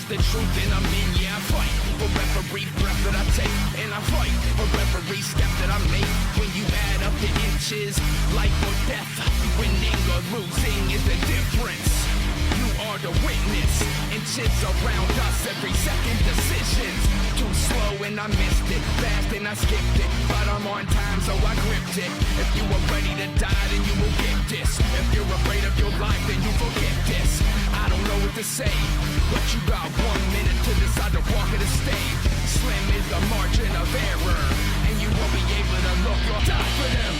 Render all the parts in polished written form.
the truth and I'm in, yeah, I fight for every breath that I take, and I fight for every step that I make. When you add up the inches, life or death, winning or losing is the difference. You are the witness, inches around us, every second decisions. Too slow and I missed it, fast and I skipped it, but I'm on time so I gripped it. If you are ready to die then you will get this. If you're afraid of your life then you forget this. I don't know what to say, but you got 1 minute to decide to walk or to stay. Slim is the margin of error, and you won't be able to look or die for them.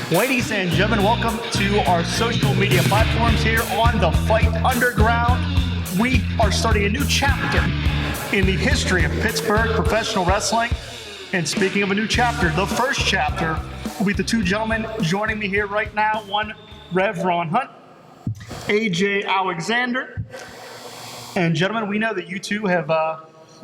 Ladies and gentlemen, welcome to our social media platforms here on the Fight Underground. We are starting a new chapter in the history of Pittsburgh professional wrestling. And speaking of a new chapter, the first chapter will be the two gentlemen joining me here right now. One, Rev Ron Hunt, AJ Alexander. And gentlemen, we know that you two have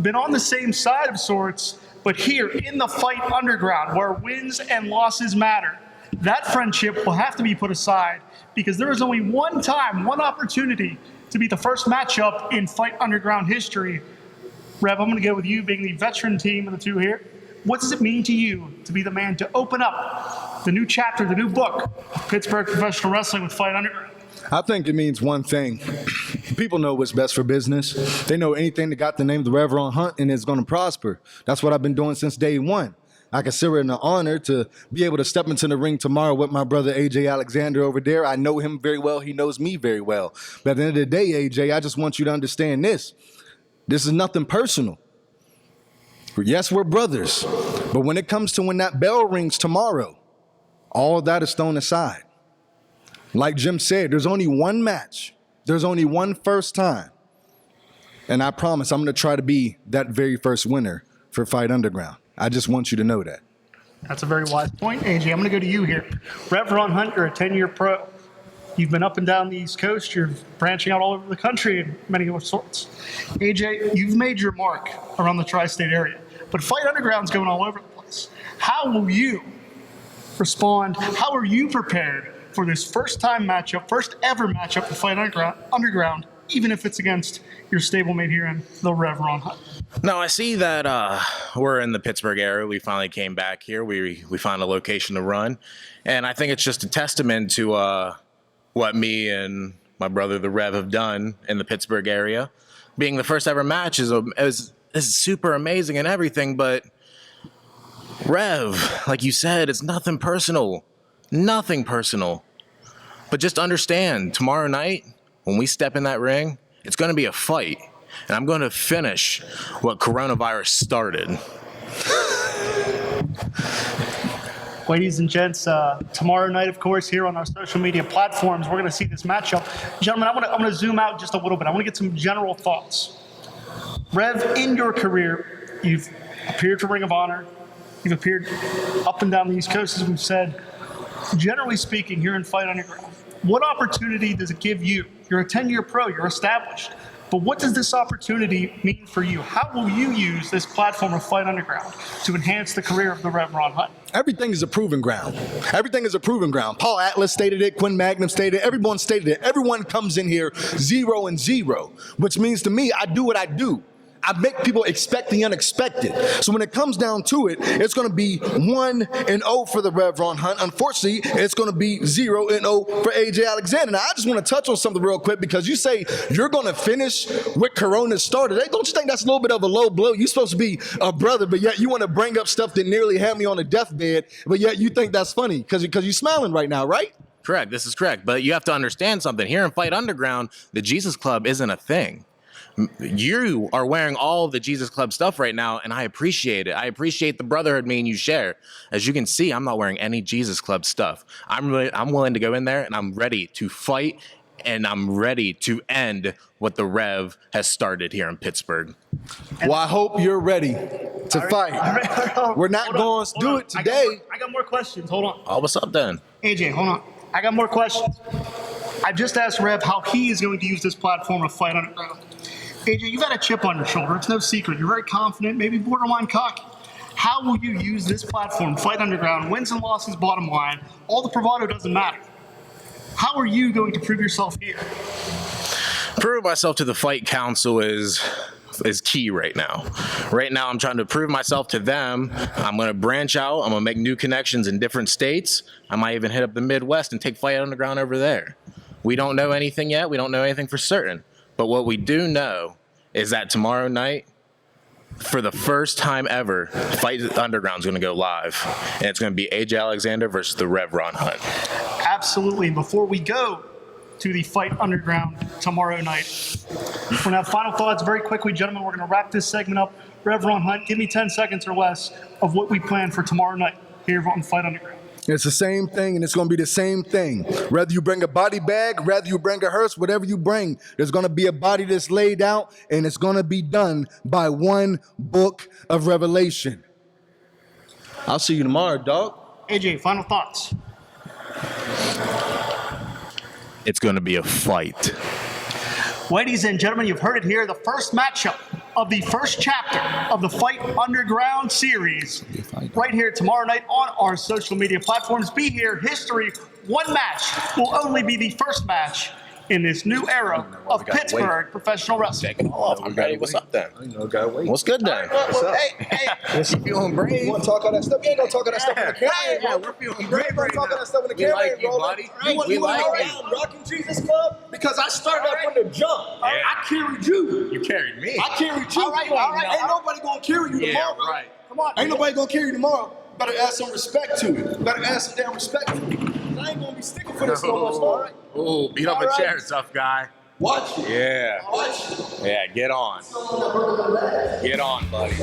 been on the same side of sorts, but here in the Fight Underground, where wins and losses matter, that friendship will have to be put aside because there is only one time, one opportunity to be the first matchup in Fight Underground history. Rev, I'm going to go with you being the veteran team of the two here. What does it mean to you to be the man to open up the new chapter, the new book of Pittsburgh professional wrestling with Fight Underground? I think it means one thing. People know what's best for business. They know anything that got the name of the Rev Ron Hunt and is going to prosper. That's what I've been doing since day one. I consider it an honor to be able to step into the ring tomorrow with my brother AJ Alexander over there. I know him very well. He knows me very well. But at the end of the day, AJ, I just want you to understand this. This is nothing personal. Yes, we're brothers. But when it comes to when that bell rings tomorrow, all of that is thrown aside. Like Jim said, there's only one match. There's only one first time. And I promise I'm going to try to be that very first winner for Fight Underground. I just want you to know that. That's a very wise point. AJ, I'm going to go to you here. Rev Ron Hunt, you're a 10-year pro. You've been up and down the East Coast. You're branching out all over the country in many other sorts. AJ, you've made your mark around the tri-state area, but Fight Underground's going all over the place. How will you respond? How are you prepared for this first-time matchup, first ever matchup for Fight Underground, even if it's against your stablemate here in the Rev Ron Hunt? No, I see that we're in the Pittsburgh area. We finally came back here. We found a location to run. And I think it's just a testament to what me and my brother, the Rev, have done in the Pittsburgh area. Being the first ever match is super amazing and everything. But Rev, like you said, it's nothing personal. Nothing personal. But just understand, tomorrow night, when we step in that ring, it's going to be a fight. And I'm going to finish what coronavirus started. Ladies and gents, tomorrow night, of course, here on our social media platforms, we're going to see this matchup. Gentlemen, I'm going to zoom out just a little bit. I want to get some general thoughts. Rev, in your career, you've appeared for Ring of Honor. You've appeared up and down the East Coast, as we've said. Generally speaking, here in Fight Underground, what opportunity does it give you? You're a 10-year pro. You're established. But what does this opportunity mean for you? How will you use this platform of Fight Underground to enhance the career of the Rev Ron Hunt? Everything is a proving ground. Everything is a proving ground. Paul Atlas stated it, Quinn Magnum stated it, everyone stated it. Everyone comes in here 0-0, which means to me, I do what I do. I make people expect the unexpected. So when it comes down to it, it's going to be 1-0 for the Rev Ron Hunt. Unfortunately, it's going to be 0-0 for AJ Alexander. Now, I just want to touch on something real quick because you say you're going to finish what Corona started. Hey, don't you think that's a little bit of a low blow? You're supposed to be a brother, but yet you want to bring up stuff that nearly had me on a deathbed, but yet you think that's funny because you're smiling right now, right? Correct. This is correct. But you have to understand something. Here in Fight Underground, the Jesus Club isn't a thing. You are wearing all the Jesus Club stuff right now, and I appreciate it. I appreciate the brotherhood me and you share. As you can see, I'm not wearing any Jesus Club stuff. I'm willing to go in there, and I'm ready to fight, and I'm ready to end what the Rev has started here in Pittsburgh. Well, I hope you're ready to fight. We're not going to do it today. I got more questions. Hold on. Oh, what's up then? AJ, hold on. I got more questions. I just asked Rev how he is going to use this platform to Fight Underground. AJ, you've got a chip on your shoulder. It's no secret. You're very confident, maybe borderline cocky. How will you use this platform, Fight Underground, wins and losses, bottom line? All the bravado doesn't matter. How are you going to prove yourself here? Prove myself to the Fight Council is key right now. Right now, I'm trying to prove myself to them. I'm going to branch out. I'm going to make new connections in different states. I might even hit up the Midwest and take Fight Underground over there. We don't know anything yet. We don't know anything for certain. But what we do know is that tomorrow night, for the first time ever, Fight Underground is going to go live. And it's going to be AJ Alexander versus the Rev Ron Hunt. Absolutely. And before we go to the Fight Underground tomorrow night, we're going to have final thoughts very quickly. Gentlemen, we're going to wrap this segment up. Rev Ron Hunt, give me 10 seconds or less of what we plan for tomorrow night here on Fight Underground. It's the same thing, and it's going to be the same thing. Whether you bring a body bag, whether you bring a hearse, whatever you bring, there's going to be a body that's laid out, and it's going to be done by one book of Revelation. I'll see you tomorrow, dog. AJ, final thoughts. It's going to be a fight. Ladies and gentlemen, you've heard it here. The first matchup of the first chapter of the Fight Underground series right here tomorrow night on our social media platforms. Be here. History. One match will only be the first match in this new era of Pittsburgh professional wrestling. Taking off. I'm ready. What's up then? Gotta wait. What's good then? What's up? Hey, You feeling brave? You want to talk all that stuff? You ain't gonna talk all that stuff in the camera. Yeah, we're feeling You brave ain't gonna right talk all now. that stuff in the We camera, like you, bro. buddy. We like like you. Rocking Jesus Club because I started up from the jump. Yeah. I carried you. You carried me. I carried you. All right. Ain't nobody gonna carry you Yeah, tomorrow. right. Come on. Ain't nobody gonna carry you tomorrow. Better add some respect to it. Better add some damn respect to it. I ain't gonna be sticking for this no more. All right? Oh, beat up All a right. chair, tough guy. Watch it. Yeah. Watch it. Yeah, get on. Get on, buddy.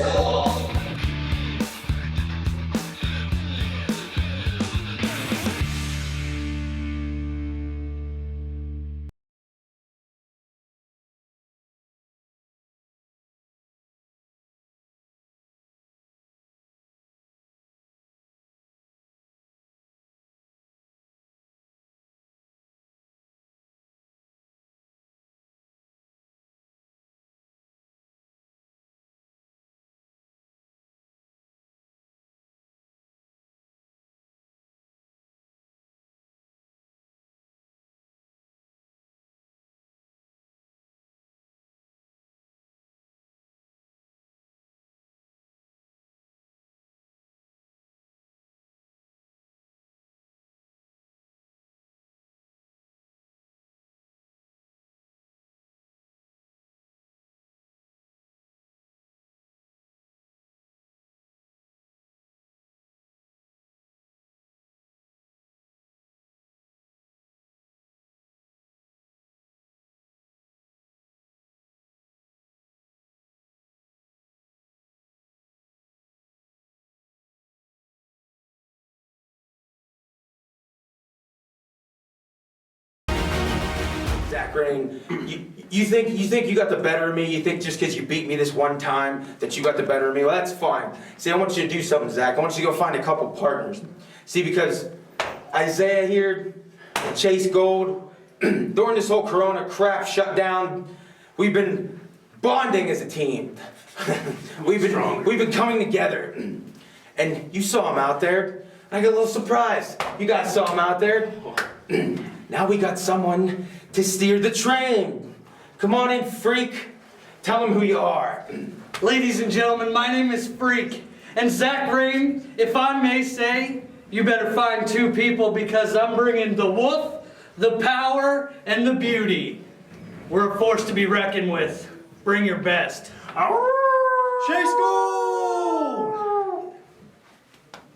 Zack, Rayne, you think you got the better of me? You think just because you beat me this one time that you got the better of me? Well, that's fine. See, I want you to do something, Zack. I want you to go find a couple partners. See, because Isiah here, Chase Gold, during this whole Corona crap shutdown, we've been bonding as a team. we've been coming together. And you saw him out there. I got a little surprised. You guys saw him out there. Now we got someone to steer the train. Come on in, Freak. Tell them who you are. Ladies and gentlemen, my name is Freak. And Zack, Rayne, if I may say, you better find two people because I'm bringing the wolf, the power, and the beauty. We're a force to be reckoned with. Bring your best. Chase Gold!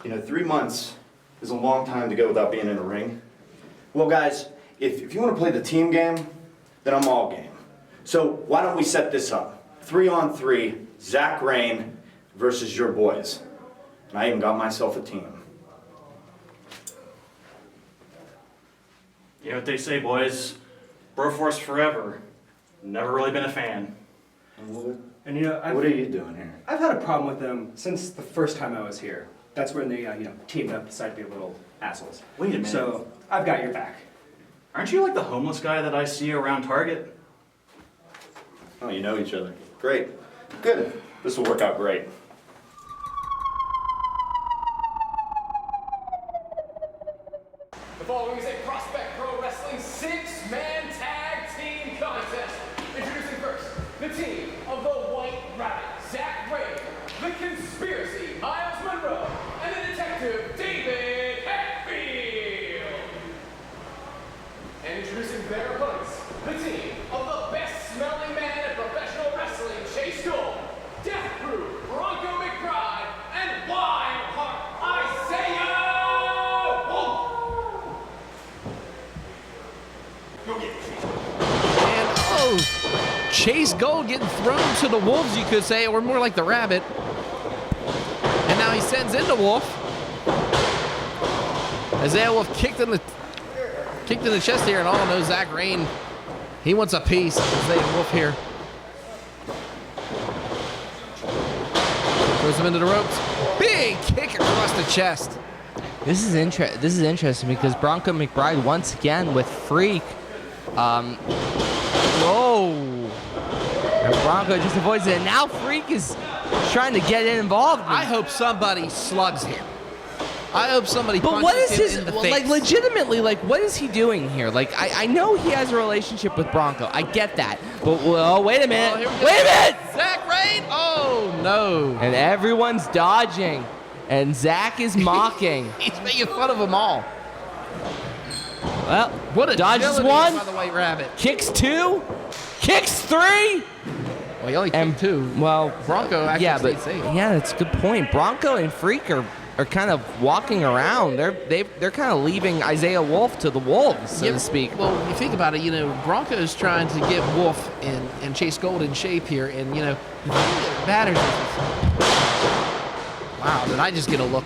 3 months is a long time to go without being in a ring. Well, guys, if you want to play the team game, then I'm all game. So why don't we set this up? 3-on-3, Zack, Rayne versus your boys. And I even got myself a team. You know what they say, boys? Broforce forever. Never really been a fan. And What are you doing here? I've had a problem with them since the first time I was here. That's when they, teamed up, decided to be little assholes. Wait a minute. So I've got your back. Aren't you like the homeless guy that I see around Target? Oh, you know each other. Great. Good. This will work out great. following is a Prospect Pro Wrestling 6-man tag team contest. Introducing first, the team of the White Rabbit, Zack, Rayne, the Conspiracy, Miles Monroe, and the Detective, David Hetfield. And introducing their opponents, the team of the best-smelling man in professional wrestling, Chase Gold, Death Crew, Bronco McBride, and Wild Heart Isiah. And oh, Chase Gold getting thrown to the wolves, you could say, or more like the rabbit. And now he sends in the wolf. Isiah Wolf kicked in the chest here, and all knows Zack Rayne. He wants a piece. Isiah Wolf here. Throws him into the ropes. Big kick across the chest. This is interesting because Bronco McBride once again with Freak. Whoa! And Bronco just avoids it. And now Freak is trying to get involved. I hope somebody slugs him. I hope somebody But what is punches his, him in the like, face. legitimately, like, what is he doing here? Like, I know he has a relationship with Bronco. I get that. But, well, wait a minute. Here we go. Wait a minute! Zack Rayne! Oh, no. And everyone's dodging. And Zack is mocking. He's making fun of them all. Well, What a dodges agility one. by the White Rabbit. Kicks two. Kicks three. Well, he only kicked two. Well, Bronco actually yeah, but stayed safe. yeah, that's a good point. Bronco and Freak are kind of walking around. They're kind of leaving Isiah Wolf to the wolves, so to speak. Well, you think about it, you know, Bronco's trying to get Wolf and Chase Gold in shape here, and, you know, the thing that matters is, wow, did I just get a look?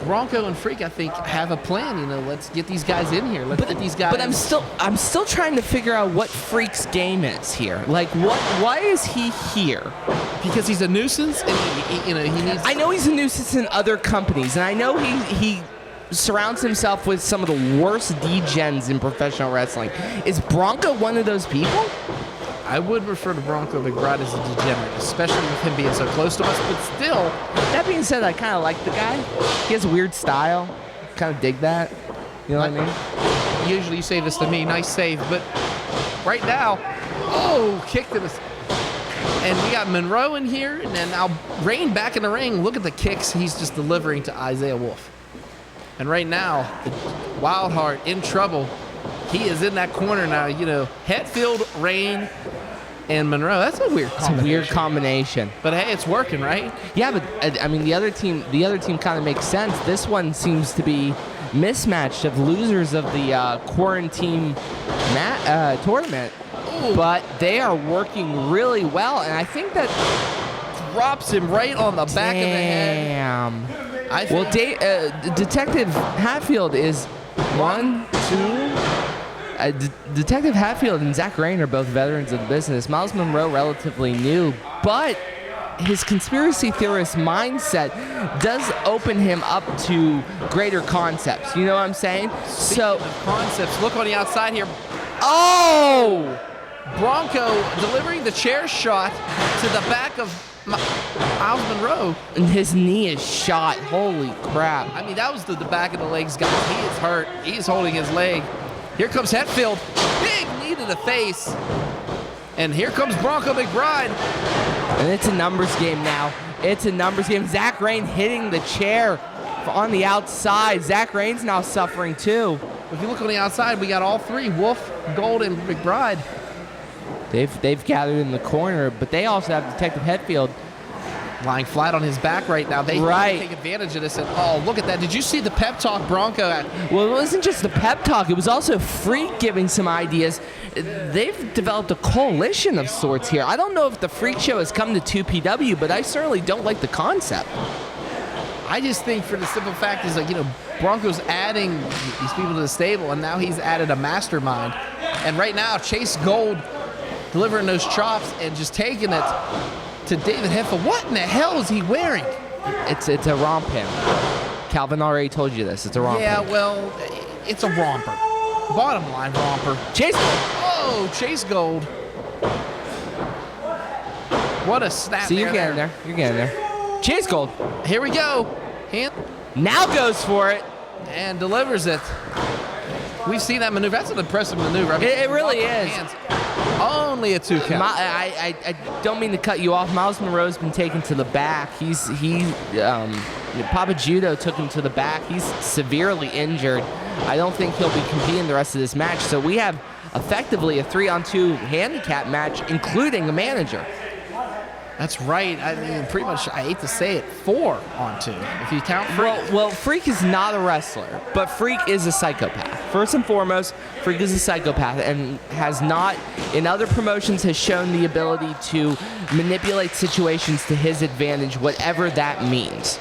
Bronco and Freak, I think, have a plan. You know, let's get these guys in here. Let's get these guys. But I'm still trying to figure out what Freak's game is here. Like, why is he here? Because he's a nuisance, and he needs. I know he's a nuisance in other companies, and I know he surrounds himself with some of the worst degens in professional wrestling. Is Bronco one of those people? I would refer to Bronco McBride as a degenerate, especially with him being so close to us. But still, that being said, I kind of like the guy. He has a weird style. Kind of dig that. You know what I mean? Usually you say this to me, nice save, but right now, oh, kick to the. And we got Monroe in here, and then now Rayne back in the ring. Look at the kicks he's just delivering to Isiah Wolf. And right now, the Wild Heart in trouble. He is in that corner now. You know, Hetfield, Rayne, and Monroe. That's a weird combination. It's a weird combination. But hey, it's working, right? Yeah, but I mean, the other team kind of makes sense. This one seems to be mismatched of losers of the Quaranteam tournament. Ooh. But they are working really well, and I think that drops him right on the back of the head. Damn. Well, Detective Hatfield is 1, 2. Detective Hatfield and Zack Rayne are both veterans of the business. Miles Monroe, relatively new, but his conspiracy theorist mindset does open him up to greater concepts. You know what I'm saying? Speaking of concepts, look on the outside here. Oh! Bronco delivering the chair shot to the back of Miles Monroe. And his knee is shot. Holy crap. I mean, that was the back of the legs, guys. He is hurt. He's holding his leg. Here comes Hetfield. Big knee to the face. And here comes Bronco McBride. And it's a numbers game now. It's a numbers game. Zack Rayne hitting the chair on the outside. Zack Rayne's now suffering too. If you look on the outside, we got all three, Wolf, Gold, and McBride. They've gathered in the corner, but they also have Detective Hetfield lying flat on his back right now. They take advantage of this. And oh, look at that. Did you see the pep talk Bronco had? Well, it wasn't just the pep talk. It was also Freak giving some ideas. They've developed a coalition of sorts here. I don't know if the Freak show has come to 2PW, but I certainly don't like the concept. I just think for the simple fact is, like, you know, Bronco's adding these people to the stable, and now he's added a mastermind. And right now, Chase Gold delivering those chops and just taking it to David Hetfield. What in the hell is he wearing? It's a romp him. Calvin already told you this. It's a romp. Yeah, well, it's a romper. Bottom line, romper. Chase Gold. Oh, Chase Gold. What a snap. See, you're getting there. You're getting there. Chase Gold. Here we go. Hand now goes for it. and delivers it. We've seen that maneuver. That's an impressive maneuver. I mean, It really is. hands. Only a 2 count. I don't mean to cut you off. Miles Monroe's been taken to the back. Papa Judo took him to the back. He's severely injured. I don't think he'll be competing the rest of this match. So we have effectively a 3-on-2 handicap match, including a manager. That's right. I mean, pretty much, I hate to say it, 4-on-2. If you count Freak. Well, Freak is not a wrestler, but Freak is a psychopath. First and foremost, Freak is a psychopath and has not, in other promotions, has shown the ability to manipulate situations to his advantage, whatever that means.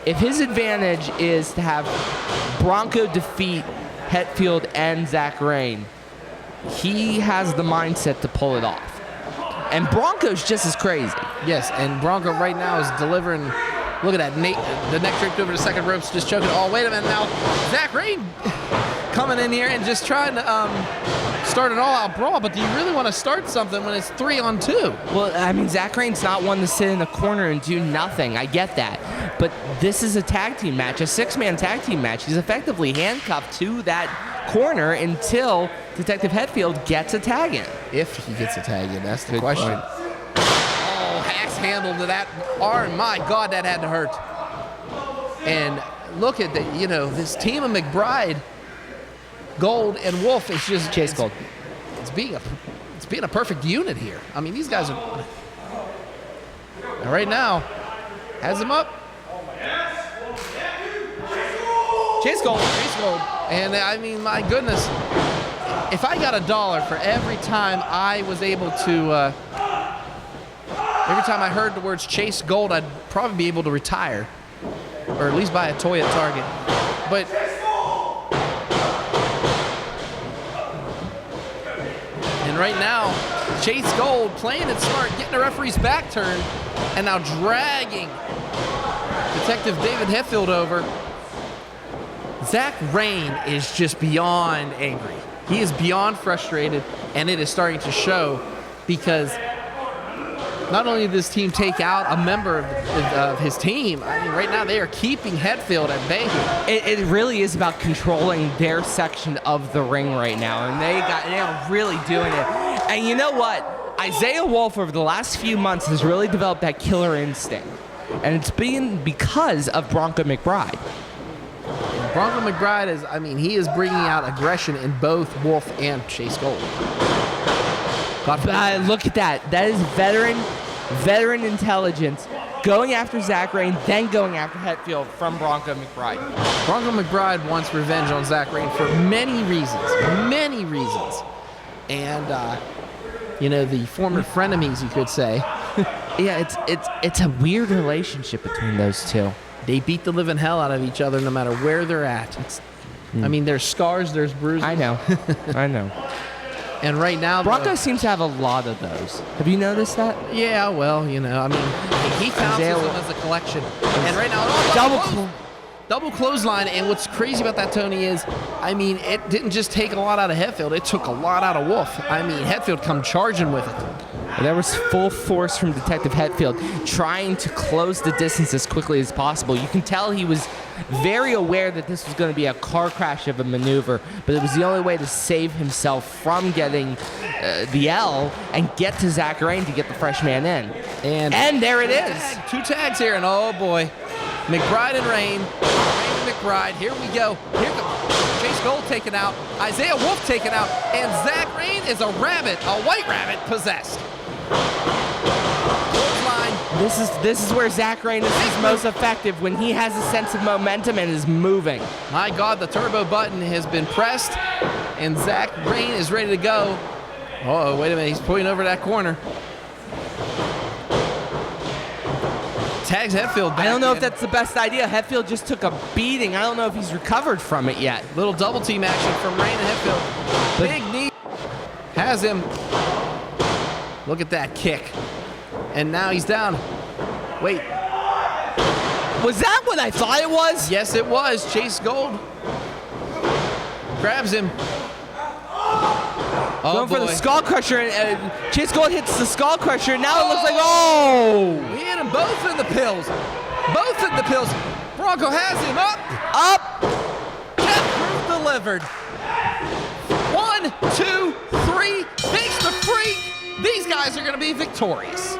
If his advantage is to have Bronco defeat Hetfield and Zack Rayne, he has the mindset to pull it off. And Bronco's just as crazy. Yes, and Bronco right now is delivering. Look at that. The neck draped over the second ropes, just choking. Oh, wait a minute now. Zack Rayne coming in here and just trying to start an all-out brawl. But do you really want to start something when it's 3-on-2? Well, I mean, Zack Rayne's not one to sit in a corner and do nothing. I get that. But this is a tag team match, a 6-man tag team match. He's effectively handcuffed to that corner until Detective Hetfield gets a tag in. If he gets a tag in, that's the question. Oh, axe handle to that arm. My God, that had to hurt. And look at that, this team of McBride, Gold, and Wolf is just Chase Gold. It's being a perfect unit here. I mean, these guys are. And right now, has him up. Chase Gold. And I mean, my goodness, if I got $1 for every time I was able to, every time I heard the words Chase Gold, I'd probably be able to retire, or at least buy a toy at Target. But and right now, Chase Gold playing it smart, getting the referee's back turned, and now dragging Detective David Hetfield over. Zack Rayne is just beyond angry. He is beyond frustrated, and it is starting to show because not only did this team take out a member of his team, I mean, right now they are keeping Hetfield at bay. It really is about controlling their section of the ring right now, and they are really doing it. And you know what? Isiah Wolf over the last few months has really developed that killer instinct, and it's been because of Bronco McBride. Bronco McBride he is bringing out aggression in both Wolf and Chase Gold. Look at that. That is veteran intelligence. Going after Zack Rayne, then going after Hetfield from Bronco McBride. Bronco McBride wants revenge on Zack Rayne for many reasons. And, the former frenemies, you could say. Yeah, it's a weird relationship between those two. They beat the living hell out of each other no matter where they're at. There's scars, there's bruises. I know. And right now, Bronco seems to have a lot of those. Have you noticed that? Yeah, well, he counts them as a collection. And right now, double clothesline. And what's crazy about that, Tony, is, it didn't just take a lot out of Hetfield. It took a lot out of Wolf. Hetfield come charging with it. There was full force from Detective Hetfield trying to close the distance as quickly as possible. You can tell he was very aware that this was going to be a car crash of a maneuver, but it was the only way to save himself from getting the L and get to Zack Rayne to get the fresh man in. And there it is. Two tags here, and oh boy. McBride and Rayne. Rayne and McBride. Here we go. Here comes Chase Gold taken out. Isiah Wolf taken out. And Zack Rayne is a white rabbit possessed. This is where Zack Rayne is his most effective, when he has a sense of momentum and is moving. My God, the turbo button has been pressed, and Zack Rayne is ready to go. Uh-oh, wait a minute, he's pulling over that corner. Tags Hetfield back. I don't know if that's the best idea. Hetfield just took a beating. I don't know if he's recovered from it yet. Little double team action from Rayne and Hetfield. Big knee. Has him. Look at that kick. And now he's down. Wait. Was that what I thought it was? Yes, it was. Chase Gold grabs him. Going for the skull crusher, and Chase Gold hits the skull crusher. Now it looks like, oh! He hit him both in the pills. Both in the pills. Bronco has him up. Death proof delivered. 1, 2, 3. Takes the freak. These guys are going to be victorious.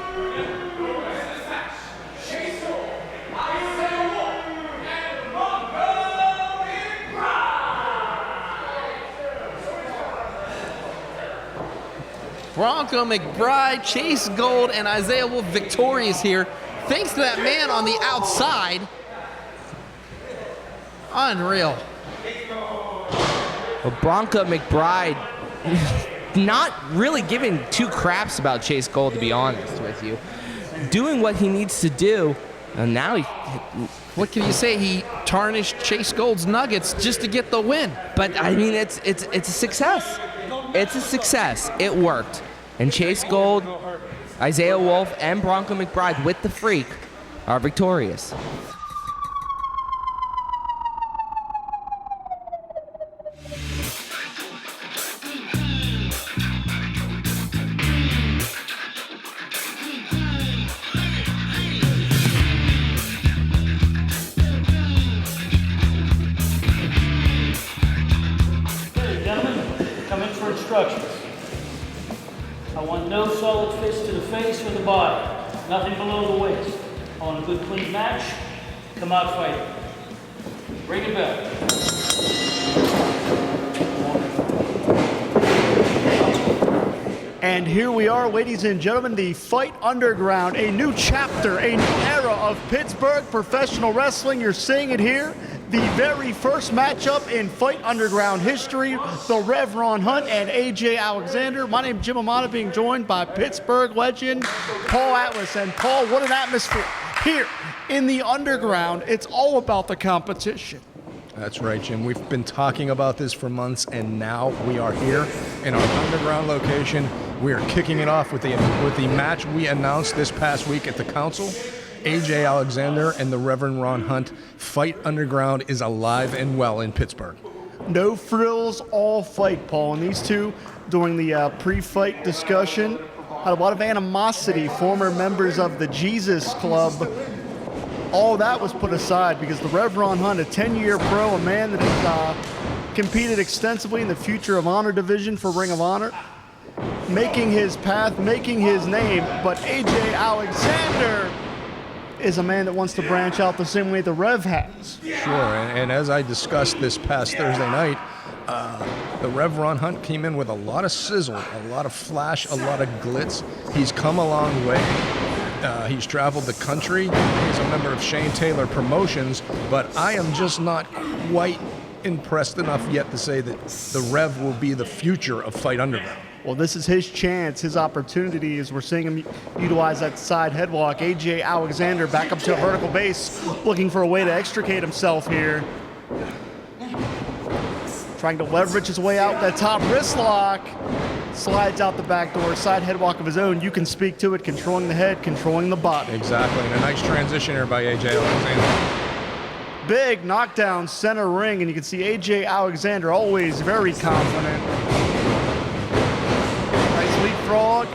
Bronco, McBride, Chase Gold, and Isiah Wolf victorious here. Thanks to that man on the outside. Unreal. Well, Bronco McBride not really giving two craps about Chase Gold, to be honest with you. Doing what he needs to do, and now he... What can you say? He tarnished Chase Gold's Nuggets just to get the win. But, I mean, it's a success. It's a success. It worked. And Chase Gold, Isiah Wolf, and Bronco McBride with the freak are victorious. Come in for instructions. I want no solid fists to the face or the body. Nothing below the waist. I want a good clean match. Come out fighting. Bring it back. And here we are, ladies and gentlemen, the Fight Underground, a new chapter, a new era of Pittsburgh professional wrestling. You're seeing it here. The very first matchup in Fight Underground history, the Rev Ron Hunt and AJ Alexander. My name is Jim Amata, being joined by Pittsburgh legend Paul Atlas. And Paul, what an atmosphere here in the Underground. It's all about the competition. That's right, Jim. We've been talking about this for months, and now we are here in our underground location. We are kicking it off with the match we announced this past week at the council. AJ Alexander and the Reverend Ron Hunt. Fight Underground is alive and well in Pittsburgh. No frills, all fight, Paul. And these two, during the pre-fight discussion, had a lot of animosity. Former members of the Jesus Club. All that was put aside because the Rev Ron Hunt, a 10-year pro, a man that has competed extensively in the Future of Honor division for Ring of Honor, making his path, making his name. But AJ Alexander is a man that wants to branch out the same way the Rev has. Sure, and as I discussed this past Thursday night, the Rev Ron Hunt came in with a lot of sizzle, a lot of flash, a lot of glitz. He's come a long way. He's traveled the country. He's a member of Shane Taylor Promotions, but I am just not quite impressed enough yet to say that the Rev will be the future of Fight Underground. Well, this is his chance, his opportunity, as we're seeing him utilize that side headlock. AJ Alexander back up to a vertical base, looking for a way to extricate himself here. Trying to leverage his way out that top wrist lock. Slides out the back door, side headlock of his own. You can speak to it, controlling the head, controlling the body. Exactly, and a nice transition here by AJ Alexander. Big knockdown center ring, and you can see AJ Alexander always very confident. Nice leapfrog,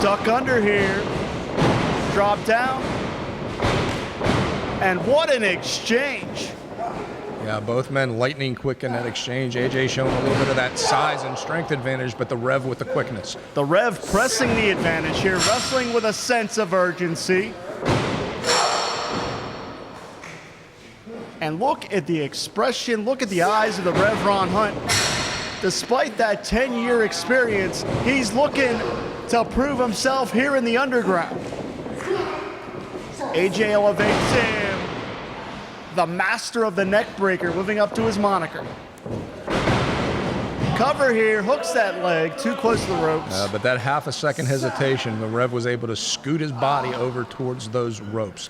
duck under here, drop down, and what an exchange. Yeah, both men lightning quick in that exchange. AJ showing a little bit of that size and strength advantage, but the Rev with the quickness. The Rev pressing the advantage here, wrestling with a sense of urgency. And look at the expression, look at the eyes of the Rev Ron Hunt. Despite that 10-year experience, he's looking to prove himself here in the Underground. AJ elevates him. The master of the neck breaker, living up to his moniker. Cover here, hooks that leg, too close to the ropes. But that half a second hesitation, the Rev was able to scoot his body over towards those ropes.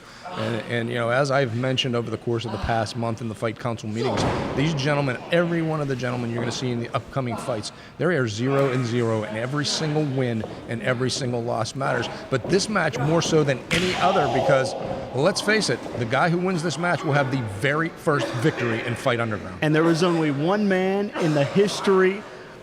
And you know, as I've mentioned over the course of the past month in the Fight Council meetings, these gentlemen, every one of the gentlemen you're going to see in the upcoming fights, they are 0-0, and every single win and every single loss matters. But this match more so than any other because, well, let's face it, the guy who wins this match will have the very first victory in Fight Underground. And there was only one man in the history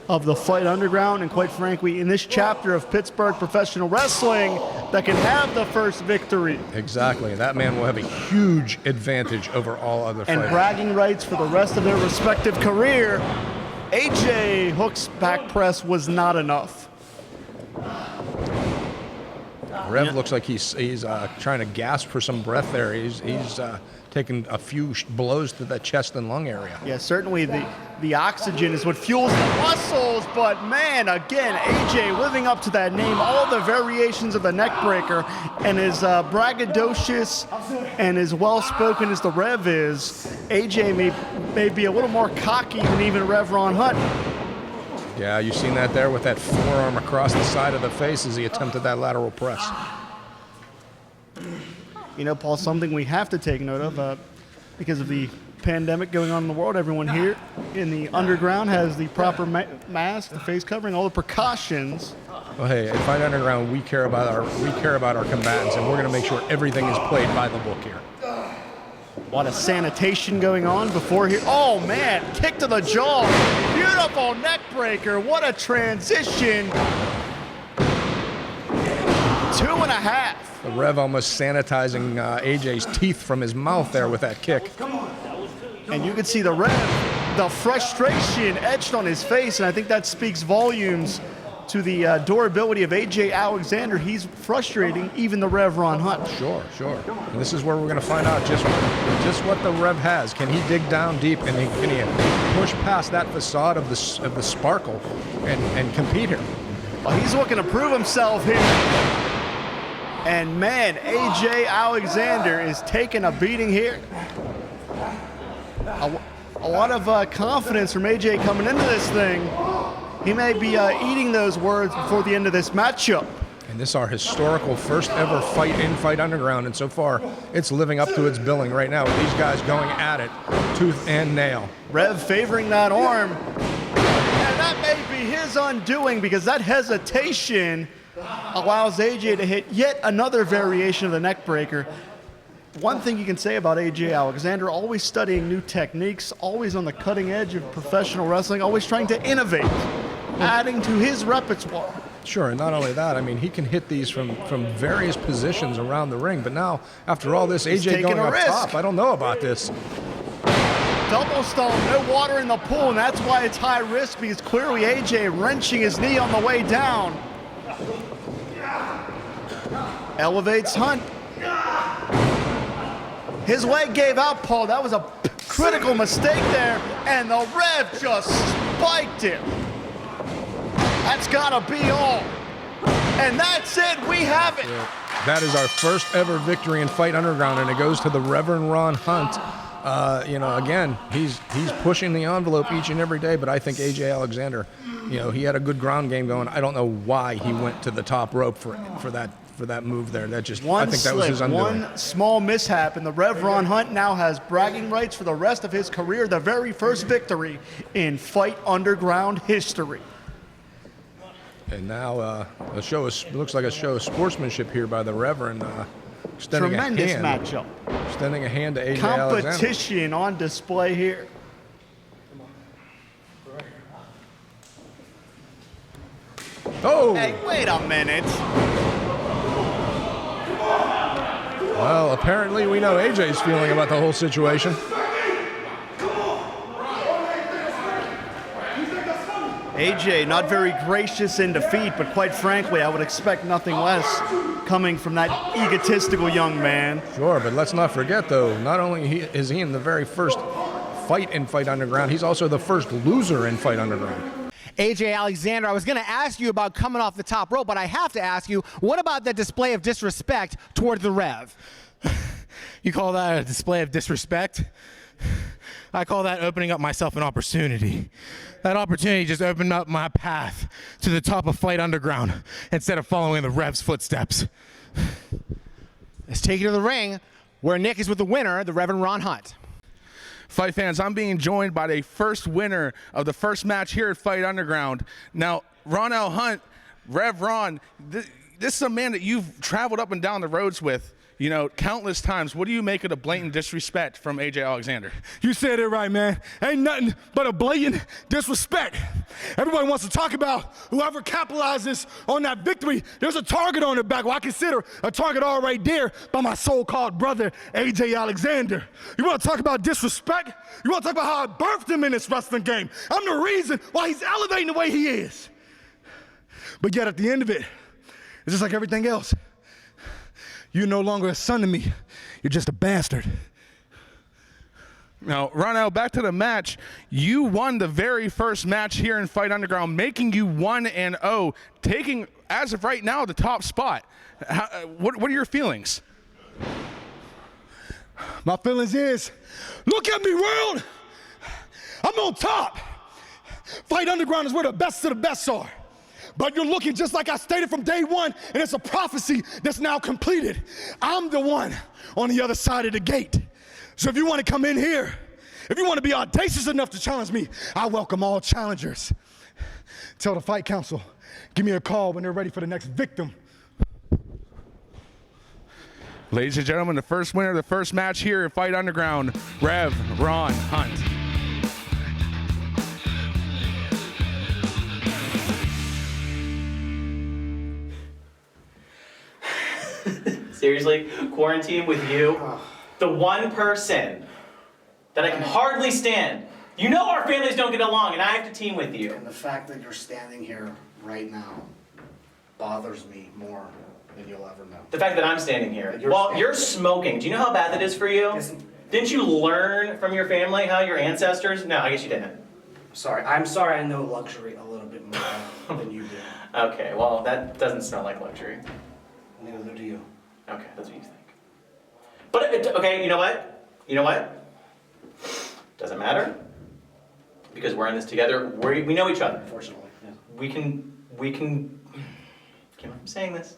of the Fight Underground, and quite frankly, in this chapter of Pittsburgh professional wrestling, that can have the first victory. Exactly. That man will have a huge advantage over all other fighters. And bragging rights for the rest of their respective career. AJ Hook's back press was not enough. Rev looks like he's trying to gasp for some breath there. He's taking a few blows to the chest and lung area. Yeah, certainly the oxygen is what fuels the muscles, but man, again, AJ living up to that name, all the variations of the neck breaker, and as braggadocious and as well-spoken as the Rev is, AJ may be a little more cocky than even Rev Ron Hunt. Yeah, you've seen that there with that forearm across the side of the face as he attempted that lateral press. You know, Paul, something we have to take note of because of the pandemic going on in the world. Everyone here in the underground has the proper mask, the face covering, all the precautions. Well, hey, at Fight Underground, we care about our combatants, and we're going to make sure everything is played by the book here. A lot of sanitation going on before here. Oh man, kick to the jaw. Beautiful neck breaker. What a transition. 2.5. The Rev almost sanitizing AJ's teeth from his mouth there with that kick. And you can see the Rev, the frustration etched on his face, and I think that speaks volumes to the durability of AJ Alexander. He's frustrating even the Rev Ron Hunt. Sure. And this is where we're going to find out just what the Rev has. Can he dig down deep, and can he push past that facade of the sparkle and compete here? Well, he's looking to prove himself here. And man, AJ Alexander is taking a beating here. A lot of confidence from AJ coming into this thing. He may be eating those words before the end of this matchup. And this is our historical first ever fight in Fight Underground, and so far it's living up to its billing right now with these guys going at it tooth and nail. Rev favoring that arm, and that may be his undoing because that hesitation allows AJ to hit yet another variation of the neck breaker. One thing you can say about AJ Alexander, always studying new techniques, always on the cutting edge of professional wrestling, always trying to innovate, adding to his repertoire. Sure, and not only that, I mean, he can hit these from various positions around the ring, but now, after all this, AJ going up top, I don't know about this. Double stone, no water in the pool, and that's why it's high risk, because clearly AJ wrenching his knee on the way down. Elevates Hunt. His leg gave out, Paul. That was a critical mistake there, and the Rev just spiked him. That's gotta be all. And that's it, we have it. Yeah. That is our first ever victory in Fight Underground, and it goes to the Reverend Ron Hunt. Again, he's pushing the envelope each and every day, but I think AJ Alexander, he had a good ground game going. I don't know why he went to the top rope for that move there. I think that was his undoing. One small mishap, and the Rev Ron Hunt now has bragging rights for the rest of his career, the very first victory in Fight Underground history. And now looks like a show of sportsmanship here by the Reverend. Extending Tremendous a hand, matchup. Extending a hand to AJ Competition Alexander. on display here. Oh! Hey, wait a minute. Well, apparently we know AJ's feeling about the whole situation. AJ not very gracious in defeat, but quite frankly, I would expect nothing less coming from that egotistical young man. Sure, but let's not forget, though, not only is he in the very first fight in Fight Underground, he's also the first loser in Fight Underground. AJ Alexander, I was going to ask you about coming off the top rope, but I have to ask you, what about the display of disrespect toward the Rev? You call that a display of disrespect? I call that opening up myself an opportunity. That opportunity just opened up my path to the top of Fight Underground instead of following the Rev's footsteps. Let's take you to the ring where Nick is with the winner, the Reverend Ron Hunt. Fight fans, I'm being joined by the first winner of the first match here at Fight Underground. Now, Ron L. Hunt, Rev Ron, this is a man that you've traveled up and down the roads with, countless times. What do you make of the blatant disrespect from AJ Alexander? You said it right, man. Ain't nothing but a blatant disrespect. Everybody wants to talk about whoever capitalizes on that victory. There's a target on their back. Well, I consider a target all right there by my so-called brother, AJ Alexander. You want to talk about disrespect? You want to talk about how I birthed him in this wrestling game? I'm the reason why he's elevating the way he is. But yet at the end of it, it's just like everything else. You're no longer a son to me. You're just a bastard. Now, Ronell, back to the match. You won the very first match here in Fight Underground, making you 1-0, taking, as of right now, the top spot. What are your feelings? My feelings is, look at me, world. I'm on top. Fight Underground is where the best of the best are. But you're looking just like I stated from day one, and it's a prophecy that's now completed. I'm the one on the other side of the gate. So if you want to come in here, if you want to be audacious enough to challenge me, I welcome all challengers. Tell the Fight Council, give me a call when they're ready for the next victim. Ladies and gentlemen, the first winner of the first match here in Fight Underground, Rev Ron Hunt. Seriously, Quaranteam with you? The one person that I can hardly stand. You know our families don't get along, and I have to team with you. And the fact that you're standing here right now bothers me more than you'll ever know. The fact that I'm standing here. You're smoking. Do you know how bad that is for you? Didn't you learn from your family how your ancestors? No, I guess you didn't. Sorry, I'm sorry I know luxury a little bit more than you do. Okay, well, that doesn't smell like luxury. Neither do you. Okay, that's what you think. But, okay, you know what? You know what? Doesn't matter. Because we're in this together. We know each other. Fortunately, yeah. We can, can't I'm saying this.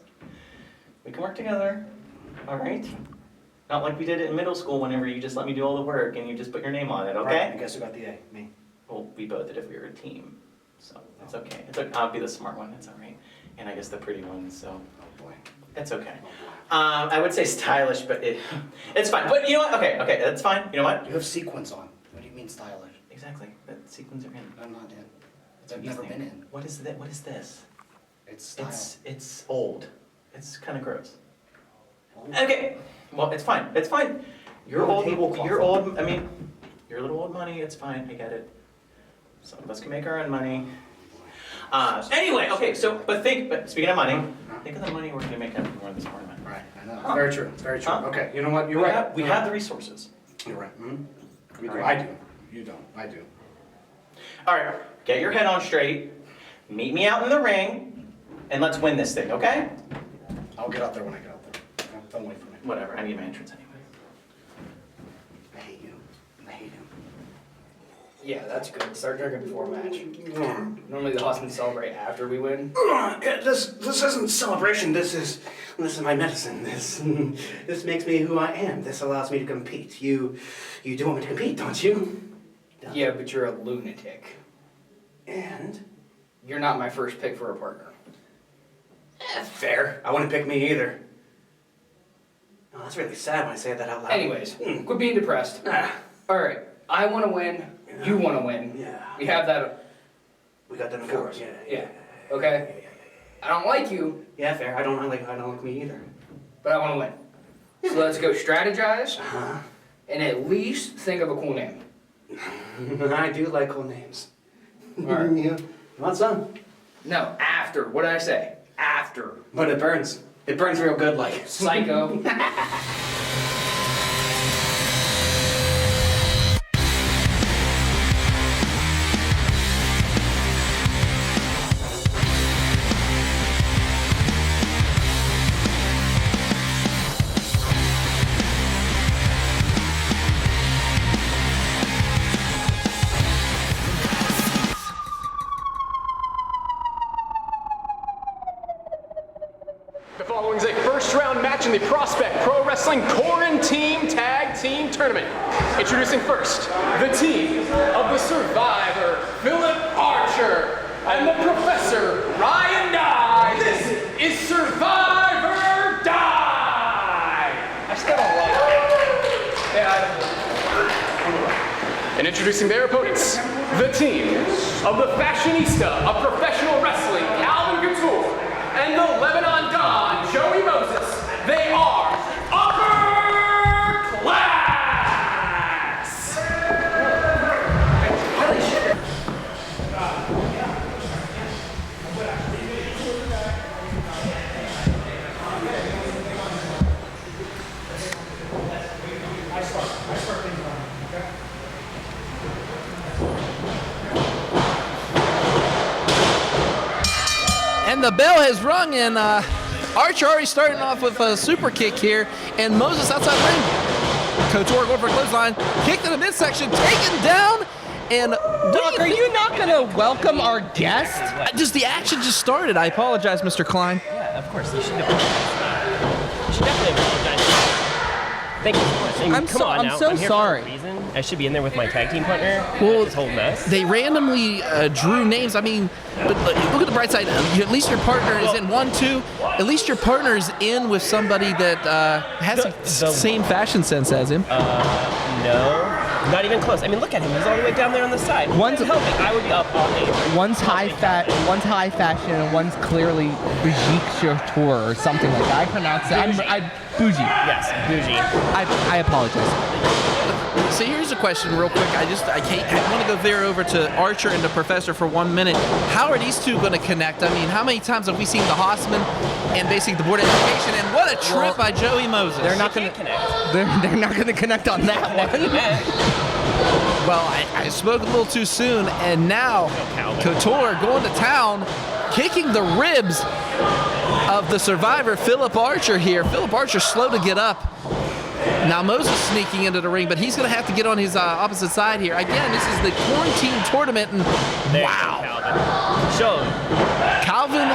We can work together, all right? Not like we did it in middle school whenever you just let me do all the work and you just put your name on it, okay? Right, I guess who got the A? Me. Well, we both did if we were a team. So, it's okay. I'll be the smart one, it's all right. And I guess the pretty one, so. Oh boy. It's okay. I would say stylish, but it's fine. But you know what? Okay, that's fine. You know what? You have sequins on. What do you mean stylish? Exactly. But sequins are in. I'm not in. I've never been in. What is that? What is this? It's style. It's old. It's kind of gross. Okay. Well, it's fine. It's fine. You're old. You're old. I mean, you're a little old money. It's fine. I get it. Some of us can make our own money. Anyway, okay. But speaking of money, think of the money we're gonna make after we win this tournament. Right. I know. Very true. Very true. Okay. You know what? You're right. We have the resources. You're right. We do. Right. I do. You don't. I do. All right. Get your head on straight. Meet me out in the ring, and let's win this thing. Okay? I'll get out there when I get out there. Don't wait for me. Whatever. I need my entrance anyway. I hate you. I hate him. Yeah, that's good. Start drinking before a match. Normally the Husbands celebrate after we win. This isn't celebration. This is my medicine. This makes me who I am. This allows me to compete. You do want me to compete, don't you? Yeah, but you're a lunatic. And you're not my first pick for a partner. Fair. I wouldn't pick me either. Oh, that's really sad when I say that out loud. Anyways, quit being depressed. All right, I want to win. Yeah. You want to win. Yeah. We have that. We got that in course. Yeah. Okay. Yeah. I don't like you. Yeah, fair. I don't like me either. But I want to win. So let's go strategize. And at least think of a cool name. I do like cool names. All right. You want some? No, after. What did I say? After. But it burns. It burns real good, like. Psycho. The following is a first-round match in the Prospect Pro Wrestling Quaranteam Tag Team Tournament. Introducing first, the team of the Survivor, Philip Archer, and the Professor, Ryan Dye. This is Survivor Die! I still don't like it. Yeah, And introducing their opponents, the team of the fashionista of professional wrestling, Calvin Couture, and the Lebanon Don, Joey Moses. They are upper class! And the bell has rung, and Archer already starting off with a super kick here, and Moses outside ring. Couture going for a clothesline, kick to the midsection, taken down, and Doc, are you not going to welcome our guest? Just the action just started. I apologize, Mr. Klein. Yeah, of course. You should apologize. You should definitely apologize. Thank you so much. I mean, come on now. so I'm here sorry. For a reason. I should be in there with my tag team partner. Well, this whole mess. They randomly drew names. I mean, but look at the bright side. At least your partner is in 1-2. At least your partner is in with somebody that has the same fashion sense as him. No. Not even close. I mean, look at him. He's all the way down there on the side. One's helping. I would be up all day. One's high fashion, and one's clearly Brigitte Couture or something like that. I pronounce it. Bougie. Yes, bougie. I apologize. So here's a question real quick. I want to go there over to Archer and the Professor for 1 minute. How are these two going to connect? I mean, how many times have we seen the Hossman and basically the Board of Education? And what a trip by Joey Moses. They're not going to connect. They're not going to connect on that one. Well, I spoke a little too soon, and now Couture going to town, kicking the ribs of the survivor, Philip Archer here. Philip Archer slow to get up. Now Moses sneaking into the ring, but he's going to have to get on his opposite side here. Again, this is the Quaranteam tournament, and wow. Calvin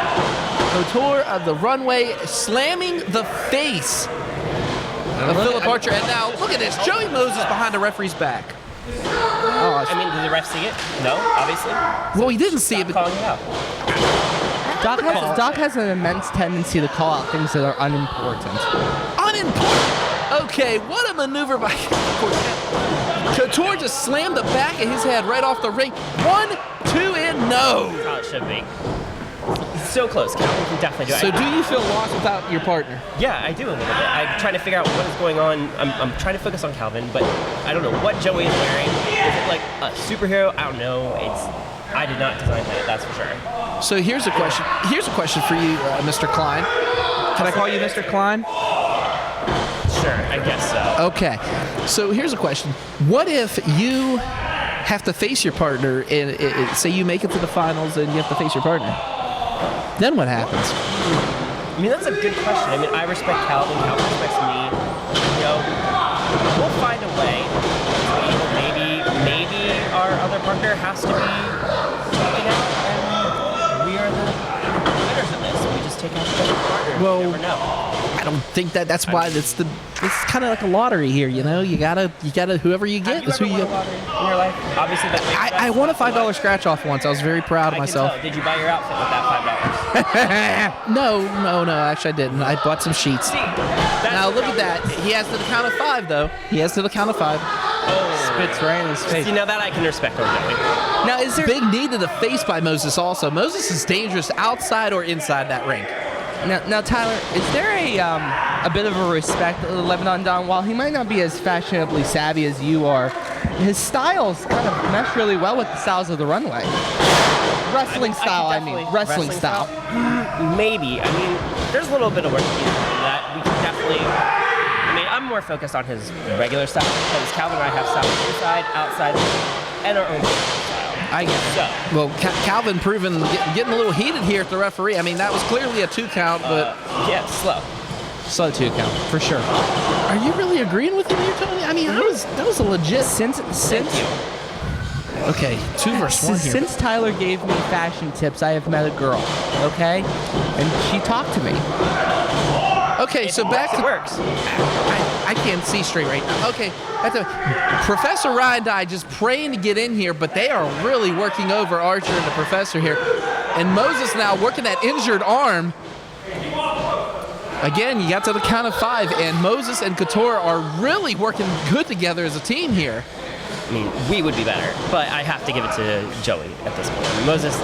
Couture of the runway slamming the face of Philip Archer. And now, look at this. Joey Moses behind the referee's back. I mean, did the ref see it? No, obviously. Well, he didn't see it, but calling it out. Doc has an immense tendency to call out things that are unimportant. Unimportant? Okay, what a maneuver by Couture. Just slammed the back of his head right off the ring. 1, 2, and no. That's how it should be. He's so close. Calvin can definitely do it. So do you feel lost without your partner? Yeah, I do a little bit. I'm trying to figure out what is going on. I'm trying to focus on Calvin, but I don't know what Joey is wearing. Is it like a superhero? I don't know. I did not design that, that's for sure. So here's a question. Here's a question for you, Mr. Klein. Can I call you Mr. Klein? Sure, I guess so. Okay. So here's a question. What if you have to face your partner and say you make it to the finals and you have to face your partner? Then what happens? I mean, that's a good question. I mean, I respect Calvin. Calvin respects me. You know, we'll find a way. Maybe our other partner has to be taken out, and we are the winners of this. We just take out the other partner. Well, you never know. I don't think that's why it's kind of like a lottery here, you know. You gotta whoever you get is who you get. In your life, obviously that. I won a $5 scratch off once. I was very proud of myself. Did you buy your outfit with that $5? No. Actually, I didn't. I bought some sheets. Now look at that. He has to the count of 5, though. He has to the count of 5. Spits right in his face. See, now that I can respect on Joey. Now, is there big knee to the face by Moses? Also, Moses is dangerous outside or inside that ring. Now, Tyler, is there a bit of a respect of the Lebanon Don? While he might not be as fashionably savvy as you are, his styles kind of mesh really well with the styles of the runway. Wrestling style. Wrestling style. Maybe. I mean, there's a little bit of work to do in that. We can definitely. I mean, I'm more focused on his regular style because Calvin and I have style inside, outside, and our own style. I get it. Well, Calvin proven getting a little heated here at the referee. I mean, that was clearly a 2 count, but yeah, slow 2 count for sure. Are you really agreeing with him here, Tony? I mean, that was a legit. Since okay, 2 versus 1 here. Since Tyler gave me fashion tips, I have met a girl. Okay, and she talked to me. Okay, so back to works. I can't see straight right now. Okay, Professor Ryan and I just praying to get in here, but they are really working over Archer and the Professor here. And Moses now working that injured arm. Again, you got to the count of 5, and Moses and Couture are really working good together as a team here. I mean, we would be better, but I have to give it to Joey at this point. Moses is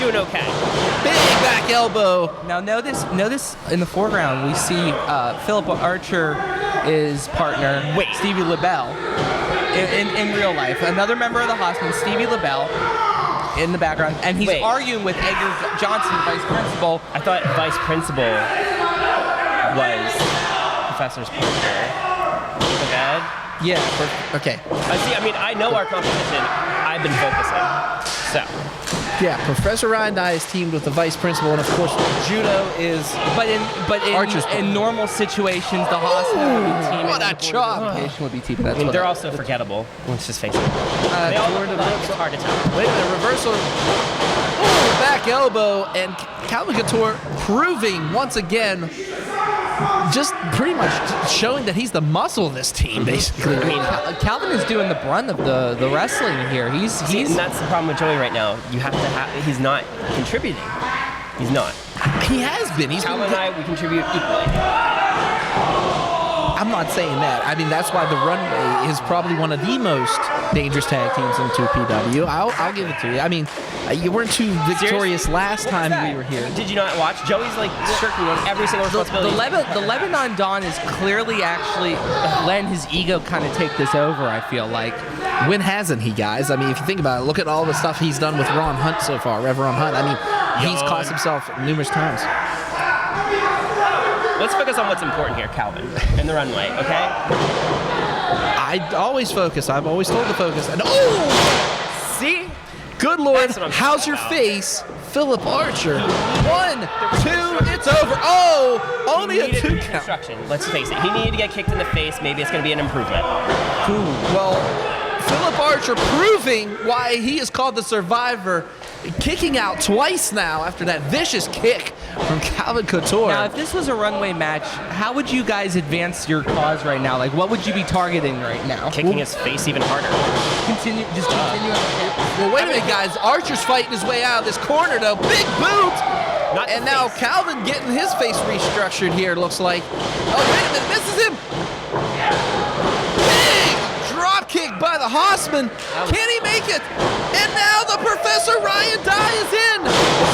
doing okay. Big back elbow. Now notice in the foreground we see Philip Archer is partner Stevie LaBelle in real life. Another member of the Hospital, Stevie LaBelle, in the background, and he's arguing with Edgar Johnson, vice principal. I thought vice principal was Professor's partner. Is it bad? Yeah. Okay. See, I mean, I know our competition. I've been focusing. So. Yeah, Professor Ryan Dye is teamed with the vice principal, and of course, judo is. But in normal situations, the hospital would be teaming. What a chop! Would be teaming. I mean, they're also forgettable. Let's just face it. They all look alike. It's hard to tell. Wait a minute, reversal. Ooh, back elbow, and Calvin Couture proving once again, just pretty much showing that he's the muscle of this team, basically. I mean, Calvin is doing the brunt of the wrestling here. He's and that's the problem with Joey right now. You have to have. He's not contributing. He's not. He has been. Calvin and I, we contribute equally. I'm not saying that. I mean, that's why the Runway is probably one of the most dangerous tag teams in 2PW. I'll give it to you. I mean, you weren't too victorious last time we were here. Did you not watch? Joey's like shirking on every single responsibility. The Lebanon Don is clearly actually letting his ego kind of take this over, I feel like. When hasn't he, guys? I mean, if you think about it, look at all the stuff he's done with Ron Hunt so far, Rev Ron Hunt. I mean, he's cost himself numerous times. Let's focus on what's important here, Calvin, and the Runway, okay? I always focus. I've always told to focus. And oh! See? Good Lord, how's your face? Philip Archer. 1, 2, it's over. Oh! Only a 2 count. Instruction. Let's face it. He needed to get kicked in the face. Maybe it's going to be an improvement. Ooh, well, Philip Archer proving why he is called the Survivor, kicking out twice now after that vicious kick from Calvin Couture. Now, if this was a Runway match, how would you guys advance your cause right now? Like, what would you be targeting right now? Kicking his face even harder. Continue. Well, wait a minute, guys. Archer's fighting his way out of this corner, though. Big boot! And now Calvin getting his face restructured here, it looks like. Oh, wait a minute. Misses him! Big drop kick by the Hossman. Can he make it? And now the Professor Ryan Dye is in!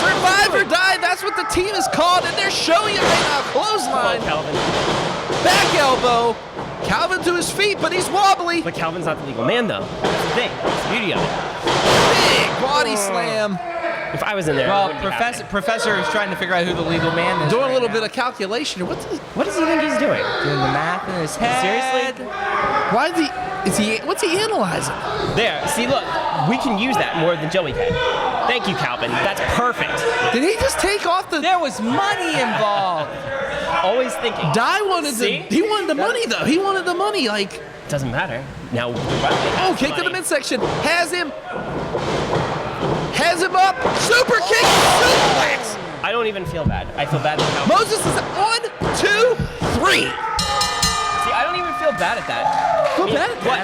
Survivor Dye, that's what the team is called, and they're showing it right now. Clothesline. Calvin. Back elbow. Calvin to his feet, but he's wobbly. But Calvin's not the legal man, though. That's the thing. That's the beauty of it. Big body slam. If I was in there, well, Professor is trying to figure out who the legal man is. Doing a little bit of calculation. What does he think he's doing? Doing the math in his head. Seriously? Why what's he analyzing? There. See, look, we can use that more than Joey can. Thank you, Calvin. That's perfect. Did he just take off the? There was money involved. Always thinking. Dye wanted he wanted the money though. He wanted the money. Like doesn't matter. Now. Kick to the midsection. Has him up. Super kick. Suplex. I don't even feel bad. I feel bad. Moses is at 1, 2, 3. See, I don't even feel bad at that. I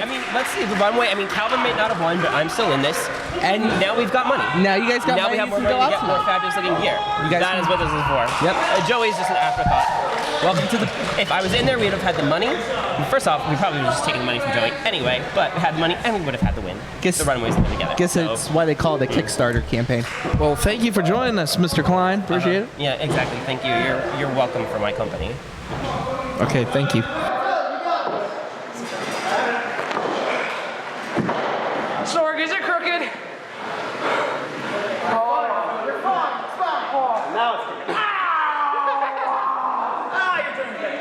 mean, let's see the Runway. I mean, Calvin may not have won, but I'm still in this. And now we've got money. Now you guys got now money. Now we have more money to get more fabulous looking gear. That is what this is for. Yep. Joey's just an afterthought. Welcome to the. If I was in there, we'd have had the money. First off, we probably would have just taken the money from Joey anyway, but we had the money and we would have had the win. The Runways in there together. Guess it's why they call it a Kickstarter campaign. Well, thank you for joining us, Mr. Klein. Appreciate it. Yeah, exactly. Thank you. You're welcome for my company. Okay, thank you. Sorg, is it crooked? Oh, you're fine. It's fine. Oh, now it's crooked. Ah, you're doing good.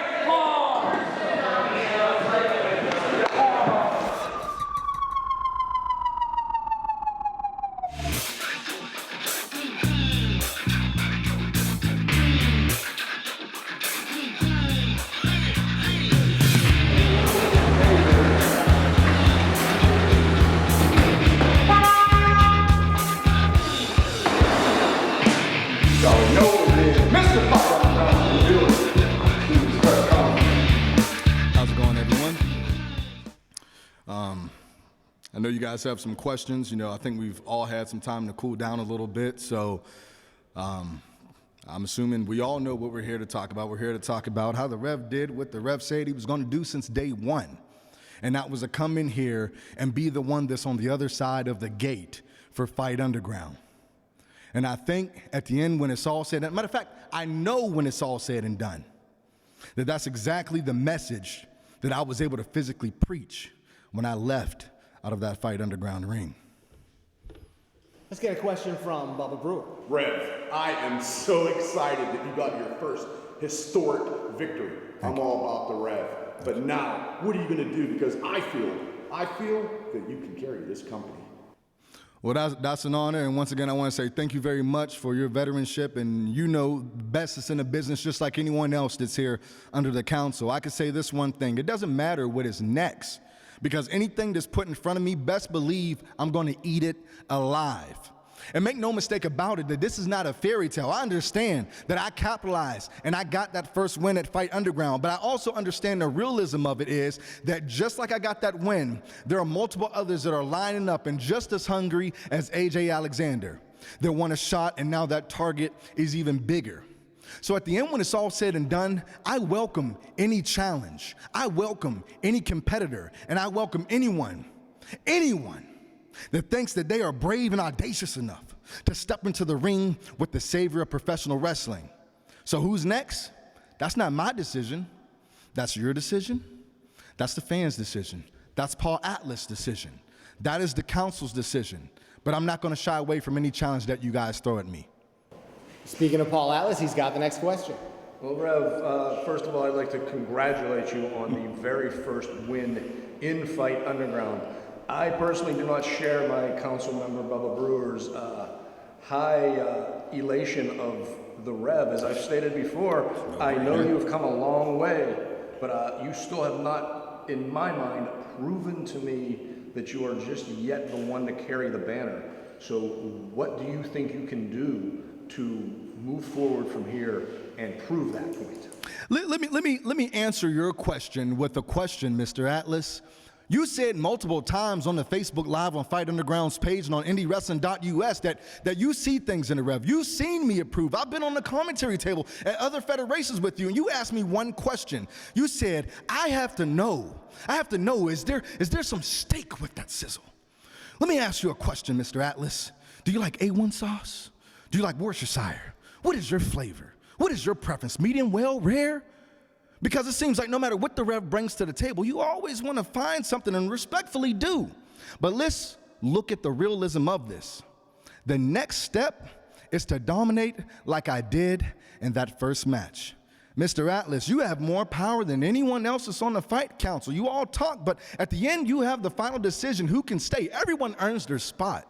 How's it going, everyone? I know you guys have some questions. You know, I think we've all had some time to cool down a little bit. So I'm assuming we all know what we're here to talk about. We're here to talk about how the Rev did what the Rev said he was going to do since day one. And that was to come in here and be the one that's on the other side of the gate for Fight Underground. And I think at the end, when it's all said, and matter of fact, I know when it's all said and done, that that's exactly the message that I was able to physically preach when I left out of that Fight Underground ring. Let's get a question from Bubba Brewer. Rev, I am so excited that you got your first historic victory. I'm all about the Rev. But now, what are you going to do? Because I feel that you can carry this company. Well, that's an honor, and once again, I want to say thank you very much for your veteranship, and you know best is in the business just like anyone else that's here under the council. I can say this one thing: it doesn't matter what is next, because anything that's put in front of me, best believe I'm going to eat it alive. And make no mistake about it, that this is not a fairy tale. I understand that I capitalized and I got that first win at Fight Underground, but I also understand the realism of it is that just like I got that win, there are multiple others that are lining up and just as hungry as AJ Alexander. They want a shot, and now that target is even bigger. So at the end, when it's all said and done, I welcome any challenge. I welcome any competitor, and I welcome anyone that thinks that they are brave and audacious enough to step into the ring with the savior of professional wrestling. So who's next? That's not my decision. That's your decision. That's the fans' decision. That's Paul Atlas' decision. That is the council's decision. But I'm not going to shy away from any challenge that you guys throw at me. Speaking of Paul Atlas, he's got the next question. Well, Rev, first of all, I'd like to congratulate you on the very first win in Fight Underground. I personally do not share my council member Bubba Brewer's high elation of the Rev. As I've stated before, I know you've come a long way, but you still have not, in my mind, proven to me that you are just yet the one to carry the banner. So what do you think you can do to move forward from here and prove that point? Let me answer your question with a question, Mr. Atlas. You said multiple times on the Facebook Live on Fight Underground's page and on IndyWrestling.us that you see things in the Rev. You've seen me approve. I've been on the commentary table at other federations with you, and you asked me one question. You said, I have to know, is there some steak with that sizzle? Let me ask you a question, Mr. Atlas. Do you like A1 sauce? Do you like Worcestershire? What is your flavor? What is your preference? Medium, well, rare? Because it seems like no matter what the Rev brings to the table, you always want to find something and respectfully do. But let's look at the realism of this. The next step is to dominate like I did in that first match. Mr. Atlas, you have more power than anyone else that's on the Fight Council. You all talk, but at the end, you have the final decision who can stay. Everyone earns their spot.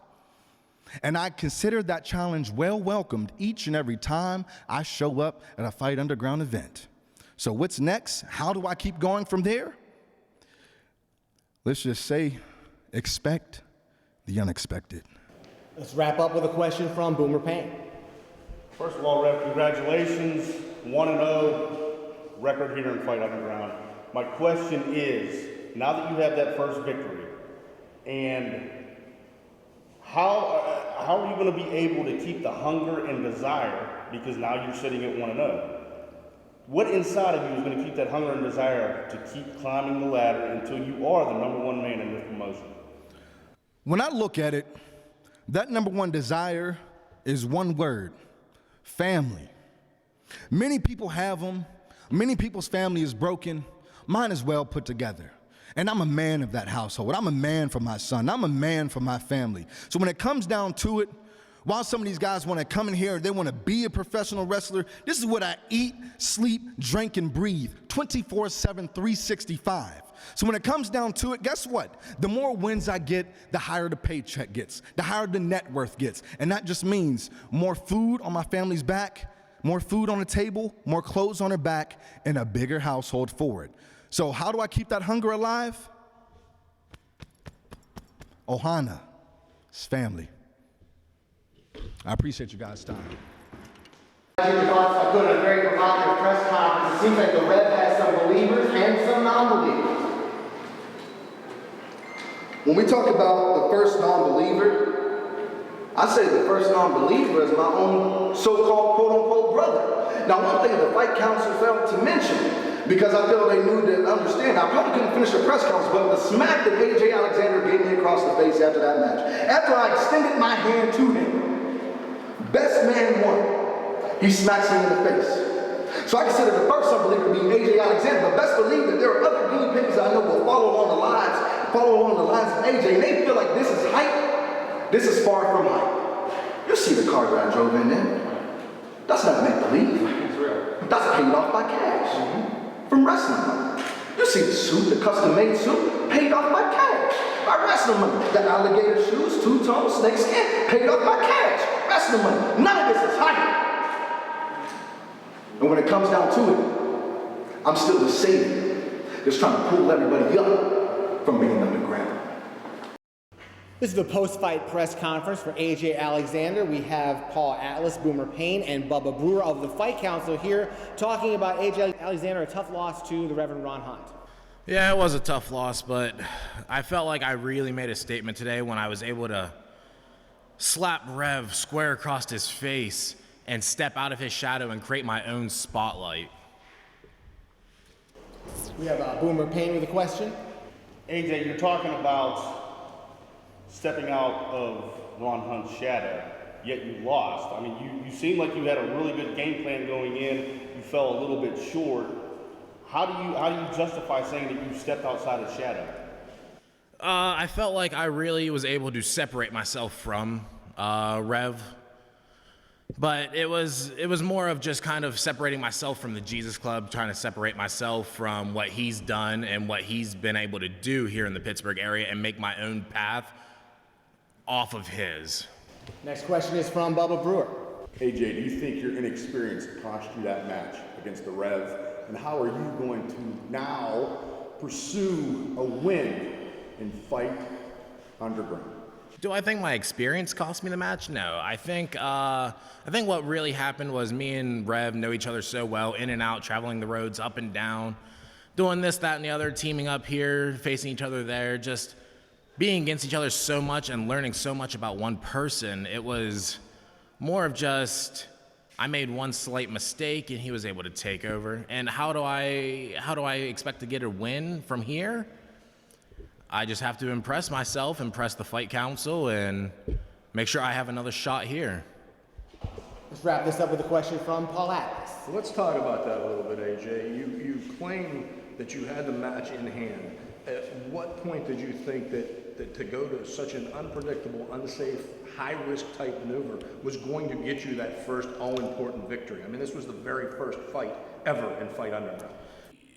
And I consider that challenge well welcomed each and every time I show up at a Fight Underground event. So what's next? How do I keep going from there? Let's just say, expect the unexpected. Let's wrap up with a question from Boomer Payne. First of all, Rev, congratulations. 1-0 record here in Fight Underground. My question is, now that you have that first victory, and how are you going to be able to keep the hunger and desire, because now you're sitting at 1-0? What inside of you is going to keep that hunger and desire to keep climbing the ladder until you are the number one man in this promotion? When I look at it, that number one desire is one word: family. Many people have them. Many people's family is broken. Mine is well put together. And I'm a man of that household. I'm a man for my son. I'm a man for my family. So when it comes down to it, while some of these guys want to come in here and they want to be a professional wrestler, this is what I eat, sleep, drink, and breathe 24/7, 365. So when it comes down to it, guess what? The more wins I get, the higher the paycheck gets, the higher the net worth gets. And that just means more food on my family's back, more food on the table, more clothes on their back, and a bigger household for it. So how do I keep that hunger alive? Ohana, it's family. I appreciate you guys' time. Your thoughts are good. A very provocative press conference. It seems like the Rev has some believers and some non-believers. When we talk about the first non-believer, I say the first non-believer is my own so-called quote-unquote brother. Now, one thing the Fight Council failed to mention because I feel they knew to understand. I probably couldn't finish the press conference, but the smack that AJ Alexander gave me across the face after that match, after I extended my hand to him, best man won. He smacks me in the face. So I consider the first unbeliever to be AJ Alexander, but best believe that there are other guinea pigs I know will follow along the lines of AJ, and they feel like this is hype. This is far from hype. You see the car that I drove in there. That's not make-believe. That's paid off by cash from wrestling money. You see the suit, the custom-made suit, paid off by cash. By wrestling money. The alligator shoes, two-tone, snake skin, paid off by cash. Wrestling money. None of this is hype. And when it comes down to it, I'm still the savior that's trying to pull everybody up from being underground. This is the post-fight press conference for AJ Alexander. We have Paul Atlas, Boomer Payne, and Bubba Brewer of the Fight Council here talking about AJ Alexander, a tough loss to the Rev Ron Hunt. Yeah, it was a tough loss, but I felt like I really made a statement today when I was able to slap Rev square across his face and step out of his shadow and create my own spotlight. We have Boomer Payne with a question. AJ, you're talking about stepping out of Ron Hunt's shadow, yet you lost. I mean, you seem like you had a really good game plan going in. You fell a little bit short. How do you justify saying that you stepped outside his shadow? I felt like I really was able to separate myself from Rev. But it was more of just kind of separating myself from the Jesus Club, trying to separate myself from what he's done and what he's been able to do here in the Pittsburgh area and make my own path off of his. Next question is from Bubba Brewer. AJ, do you think your inexperience cost you that match against the Rev? And how are you going to now pursue a win in Fight Underground? Do I think my experience cost me the match? No. I think what really happened was me and Rev know each other so well, in and out, traveling the roads, up and down, doing this, that, and the other, teaming up here, facing each other there, just being against each other so much and learning so much about one person. It was more of just, I made one slight mistake and he was able to take over. And how do I expect to get a win from here? I just have to impress myself, impress the Fight Council, and make sure I have another shot here. Let's wrap this up with a question from Paul Atlas. So let's talk about that a little bit, AJ. You claim that you had the match in hand. At what point did you think that to go to such an unpredictable, unsafe, high-risk type maneuver was going to get you that first all-important victory? I mean, this was the very first fight ever in Fight Underground.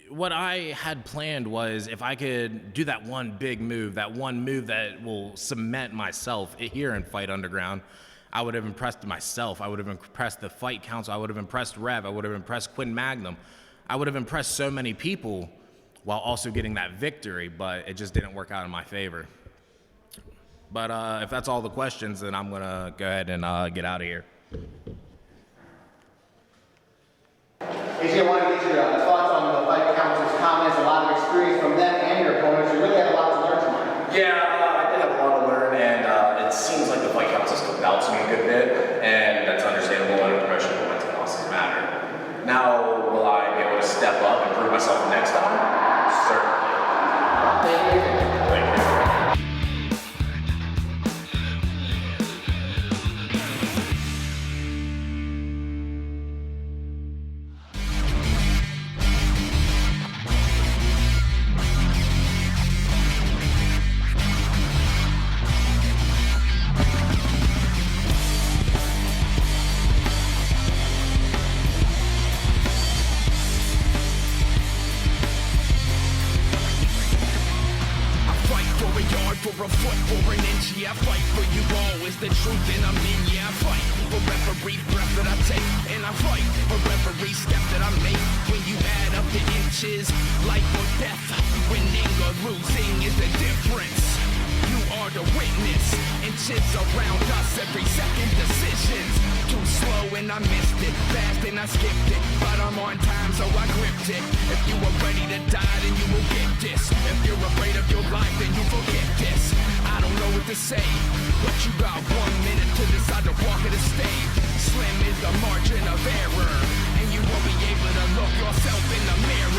What I had planned was if I could do that one big move, that one move that will cement myself here in Fight Underground, I would have impressed myself. I would have impressed the Fight Council. I would have impressed Rev. I would have impressed Quinn Magnum. I would have impressed so many people while also getting that victory, but it just didn't work out in my favor. But if that's all the questions, then I'm going to go ahead and get out of here. AJ, I want to get your thoughts on the Fight Council's comments, a lot of experience from them and your opponents. You really had a lot to learn tonight. Yeah, I did have a lot to learn, and it seems like the Fight Council still doubts me a good bit, and that's understandable when a promotion wins and losses matter. Now, will I be able to step up and prove myself next time? Certainly. Thank you. For a foot or an inch, yeah, I fight for you all is the truth, and I'm in, yeah, I fight for every breath that I take, and I fight for every step that I make. When you add up the inches, life or death, winning or losing is the difference. You are the witness, inches around us, every second decisions. Too slow and I missed it, fast and I skipped it, but I'm on time so I gripped it. If you are ready to die, then you will get this. If you're afraid of your life, then you forget this. I don't know what to say, but you got 1 minute to decide to walk or to stay. Slim is the margin of error, and you won't be able to look yourself in the mirror.